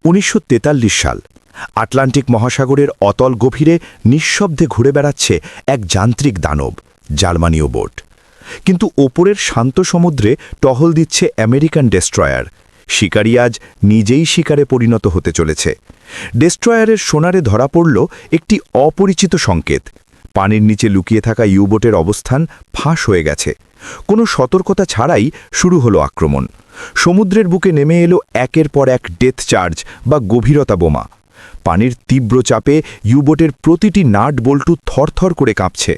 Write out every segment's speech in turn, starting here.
1943 সাল। আটলান্টিক মহাসাগরের অতল গভীরে নিঃশব্দে ঘুরে বেড়াচ্ছে এক যান্ত্রিক দানব, জার্মানীয় বোট। কিন্তু ওপরের শান্ত সমুদ্রে টহল দিচ্ছে আমেরিকান ডেস্ট্রয়ার। শিকারি আজ নিজেই শিকারে পরিণত হতে চলেছে। ডেস্ট্রয়ারের সোনারে ধরা পড়ল একটি অপরিচিত সংকেত। পানির নিচে লুকিয়ে থাকা ইউবোটের অবস্থান ফাঁস হয়ে গেছে। কোনো সতর্কতা ছাড়াই শুরু হলো আক্রমণ। সমুদ্রের বুকে নেমে এলো একের পর এক ডেথ চার্জ বা গভীরতা বোমা। পানির তীব্র চাপে ইউবোটের প্রতিটি নাট বল্টু থরথর করে কাঁপছে।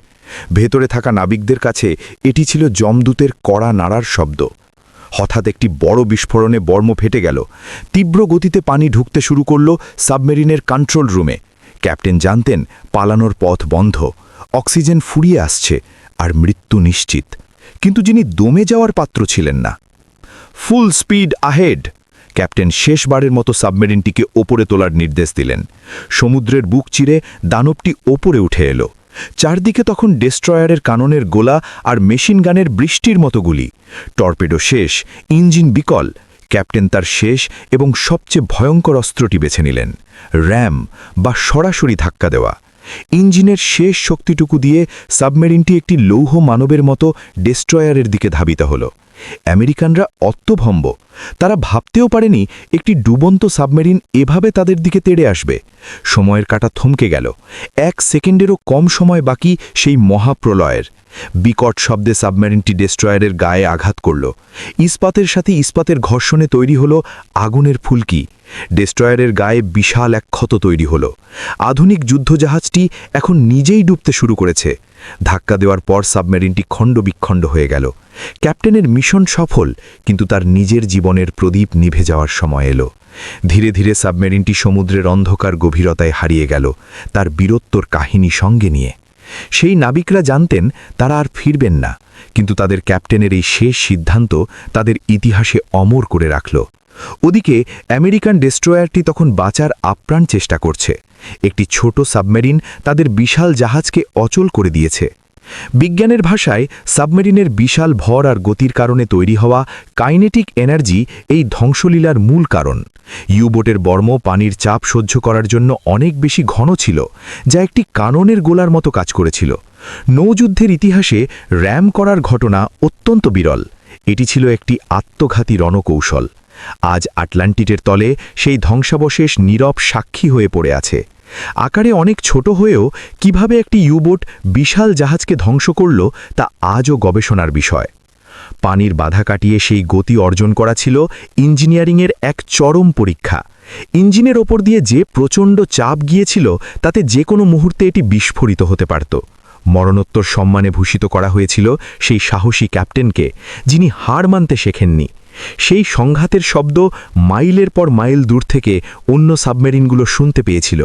ভেতরে থাকা নাবিকদের কাছে এটি ছিল যমদূতের কড়া নাড়ার শব্দ। হঠাৎ একটি বড় বিস্ফোরণে বর্ম ফেটে গেল। তীব্র গতিতে পানি ঢুকতে শুরু করল সাবমেরিনের কন্ট্রোল রুমে। ক্যাপ্টেন জানতেন পালানোর পথ বন্ধ, অক্সিজেন ফুরিয়ে আসছে আর মৃত্যু নিশ্চিত। কিন্তু যিনি দমে যাওয়ার পাত্র ছিলেন না। Full speed ahead! ক্যাপ্টেন শেষবারের মতো সাবমেরিনটিকে ওপরে তোলার নির্দেশ দিলেন। সমুদ্রের বুক চিরে দানবটি ওপরে উঠে এলো। চারদিকে তখন ডেস্ট্রয়ারের কাননের গোলা আর মেশিন গানের বৃষ্টির মতো গুলি। টর্পেডো শেষ, ইঞ্জিন বিকল। ক্যাপ্টেন তার শেষ এবং সবচেয়ে ভয়ঙ্কর অস্ত্রটি বেছে নিলেন, র্যাম বা সরাসরি ধাক্কা দেওয়া। ইঞ্জিনের শেষ শক্তিটুকু দিয়ে সাবমেরিনটি একটি লৌহ মানবের মতো ডেস্ট্রয়ারের দিকে ধাবিত হল। আমেরিকানরা অত্যভম্ব। তারা ভাবতেও পারেনি একটি ডুবন্ত সাবমেরিন এভাবে তাদের দিকে তেড়ে আসবে। সময়ের কাঁটা থমকে গেল। 1 সেকেন্ডেরও কম সময় বাকি সেই মহাপ্রলয়ের। বিকট শব্দে সাবমেরিনটি ডেস্ট্রয়ারের গায়ে আঘাত করল। ইস্পাতের সাথে ইস্পাতের ঘর্ষণে তৈরি হলো আগুনের ফুলকি। ডেস্ট্রয়ারের গায়ে বিশাল এক ক্ষত তৈরি হলো। আধুনিক যুদ্ধজাহাজটি এখন নিজেই ডুবতে শুরু করেছে। ধাক্কা দেওয়ার পর সাবমেরিনটি খণ্ডবিখণ্ড হয়ে গেল। ক্যাপ্টেনের মিশন সফল, কিন্তু তার নিজের জীবনের প্রদীপ নিভে যাওয়ার সময় এলো। ধীরে ধীরে সাবমেরিনটি সমুদ্রের অন্ধকার গভীরতায় হারিয়ে গেল, তার বীরত্বর কাহিনী সঙ্গে নিয়ে। সেই নাবিকরা জানতেন তারা আর ফিরবেন না, কিন্তু তাদের ক্যাপ্টেনের এই শেষ সিদ্ধান্ত তাদের ইতিহাসে অমর করে রাখল। ওদিকে আমেরিকান ডেস্ট্রয়ারটি তখন বাঁচার আপ্রাণ চেষ্টা করছে। একটি ছোট সাবমেরিন তাদের বিশাল জাহাজকে অচল করে দিয়েছে। বিজ্ঞানের ভাষায় সাবমেরিনের বিশাল ভর আর গতির কারণে তৈরি হওয়া কাইনেটিক এনার্জি এই ধ্বংসলীলার মূল কারণ। ইউবোটের বর্ম পানির চাপ সহ্য করার জন্য অনেক বেশি ঘন ছিল, যা একটি কাননের গোলার মতো কাজ করেছিল। নৌযুদ্ধের ইতিহাসে র্যাম করার ঘটনা অত্যন্ত বিরল। এটি ছিল একটি আত্মঘাতী রণকৌশল। আজ আটলান্টিকের তলে সেই ধ্বংসাবশেষ নীরব সাক্ষী হয়ে পড়ে আছে। আকারে অনেক ছোট হয়েও কিভাবে একটি ইউবোট বিশাল জাহাজকে ধ্বংস করল তা আজও গবেষণার বিষয়। পানির বাধা কাটিয়ে সেই গতি অর্জন করা ছিল ইঞ্জিনিয়ারিংয়ের এক চরম পরীক্ষা। ইঞ্জিনের ওপর দিয়ে যে প্রচণ্ড চাপ গিয়েছিল তাতে যে কোনো মুহূর্তে এটি বিস্ফোরিত হতে পারত। মরণোত্তর সম্মানে ভূষিত করা হয়েছিল সেই সাহসী ক্যাপ্টেনকে, যিনি হার মানতে শেখেননি। সেই সংঘাতের শব্দ মাইলের পর মাইল দূর থেকে অন্য সাবমেরিনগুলো শুনতে পেয়েছিল।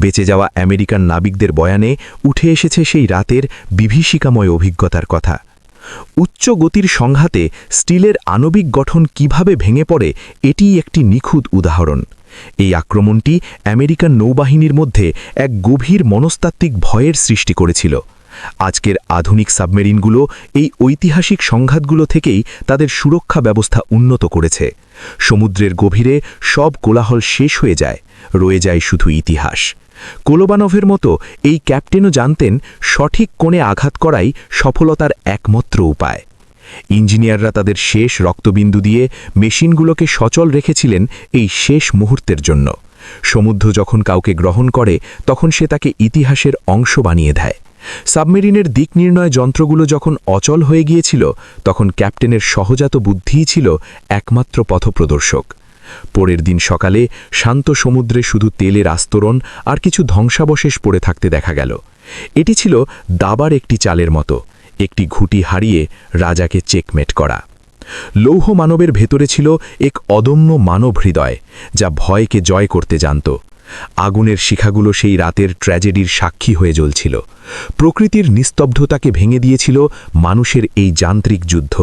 বেঁচে যাওয়া আমেরিকান নাবিকদের বয়ানে উঠে এসেছে সেই রাতের বিভীষিকাময় অভিজ্ঞতার কথা। উচ্চ গতির সংঘাতে স্টিলের আণবিক গঠন কিভাবে ভেঙে পড়ে, এটিই একটি নিখুঁত উদাহরণ। এই আক্রমণটি আমেরিকান নৌবাহিনীর মধ্যে এক গভীর মনস্তাত্ত্বিক ভয়ের সৃষ্টি করেছিল। আজকের আধুনিক সাবমেরিনগুলো এই ঐতিহাসিক সংঘাতগুলো থেকেই তাদের সুরক্ষা ব্যবস্থা উন্নত করেছে। সমুদ্রের গভীরে সব কোলাহল শেষ হয়ে যায়, রয়ে যায় শুধু ইতিহাস। কোলোবানভের মতো এই ক্যাপ্টেনও জানতেন সঠিক কোণে আঘাত করাই সফলতার একমাত্র উপায়। ইঞ্জিনিয়াররা তাদের শেষ রক্তবিন্দু দিয়ে মেশিনগুলোকে সচল রেখেছিলেন এই শেষ মুহূর্তের জন্য। সমুদ্র যখন কাউকে গ্রহণ করে তখন সে তাকে ইতিহাসের অংশ বানিয়ে দেয়। সাবমেরিনের দিক নির্ণয় যন্ত্রগুলো যখন অচল হয়ে গিয়েছিল তখন ক্যাপ্টেনের সহজাত বুদ্ধিই ছিল একমাত্র পথপ্রদর্শক। পরের দিন সকালে শান্ত সমুদ্রে শুধু তেলের আস্তরণ আর কিছু ধ্বংসাবশেষ পড়ে থাকতে দেখা গেল। এটি ছিল দাবার একটি চালের মতো, একটি ঘুঁটি হারিয়ে রাজাকে চেকমেট করা। লৌহ মানবের ভেতরে ছিল এক অদম্য মানব হৃদয়, যা ভয়কে জয় করতে জানত। আগুনের শিখাগুলো সেই রাতের ট্র্যাজেডির সাক্ষী হয়ে জ্বলছিল। প্রকৃতির নিস্তব্ধতাকে ভেঙে দিয়েছিল মানুষের এই যান্ত্রিক যুদ্ধ।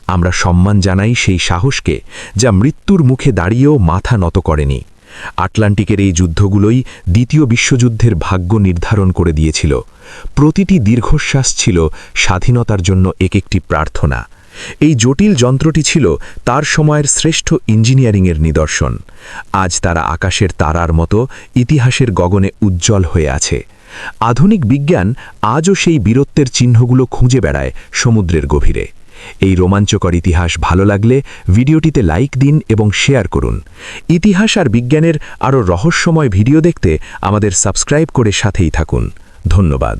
আমরা সম্মান জানাই সেই সাহসকে, যা মৃত্যুর মুখে দাঁড়িয়েও মাথা নত করেনি। আটলান্টিকের এই যুদ্ধগুলোই দ্বিতীয় বিশ্বযুদ্ধের ভাগ্য নির্ধারণ করে দিয়েছিল। প্রতিটি দীর্ঘশ্বাস ছিল স্বাধীনতার জন্য এক একটি প্রার্থনা। এই জটিল যন্ত্রটি ছিল তার সময়ের শ্রেষ্ঠ ইঞ্জিনিয়ারিংয়ের নিদর্শন। আজ তারা আকাশের তারার মতো ইতিহাসের গগনে উজ্জ্বল হয়ে আছে। আধুনিক বিজ্ঞান আজও সেই বীরত্বের চিহ্নগুলো খুঁজে বেড়ায় সমুদ্রের গভীরে। এই রোমাঞ্চকর ইতিহাস ভালো লাগলে ভিডিওটিতে লাইক দিন এবং শেয়ার করুন। ইতিহাস আর বিজ্ঞানের আরও রহস্যময় ভিডিও দেখতে আমাদের সাবস্ক্রাইব করে সাথেই থাকুন। ধন্যবাদ।